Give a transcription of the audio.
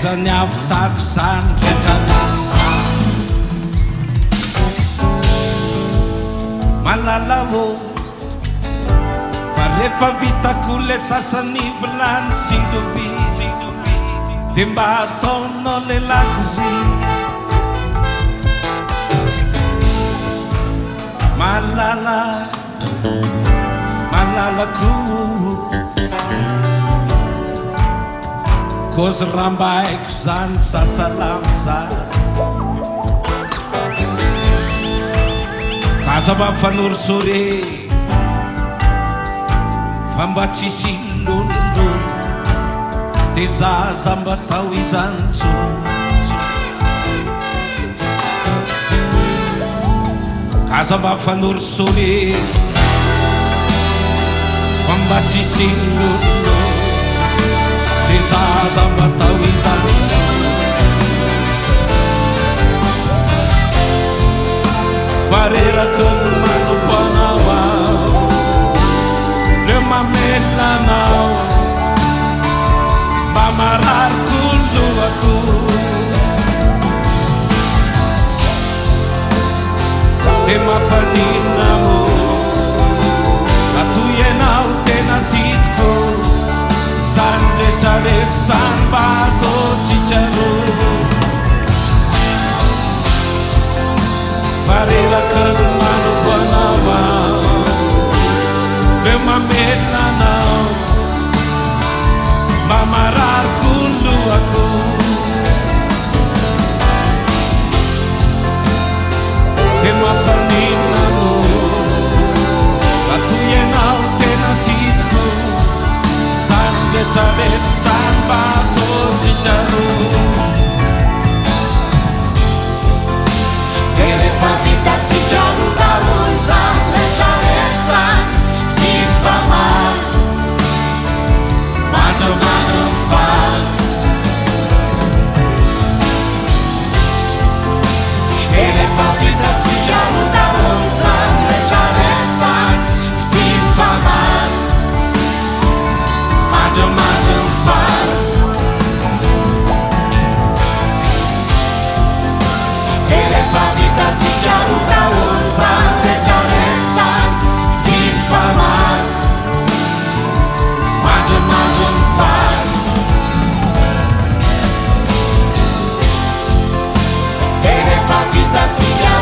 Zany avy zany rehetra lasa malala ô fa rehefa vitako le sasany vilany sy lovy de mba ataonao le lakozy malalako kozy raha mba haiko zany sasalamo zany kaza mba mifanorisory fa mba tsisy lololo de zaza mba tao izany kaza mba mifanorisory fa mba tsisy lololo de zaza mba tao izany fa reraka no manompo anao ao le mamelanao mba marariko lohako de mampanina mo atoy ianao tena titiko zany rehetrarehetra zany mba ataotsika ro fa reraka no manompo anao ao le mamelanao mba marariko lohako de mampanina mo atoy ianao tena titiko zany rehetrarehetra zany mba ataotsika ro de rehefa vitatsika ro daholo zany rehetrarehetra zany ty famary mandramandra mifaly de rehefa vitatsika ro daholo zany rehetrarehetra zany ty famary mandramandra mifaly de rehefa vitatsika ro daholo zany rehetrarehetra zany ty famary mandramandra mifaly de rehefa vitatsika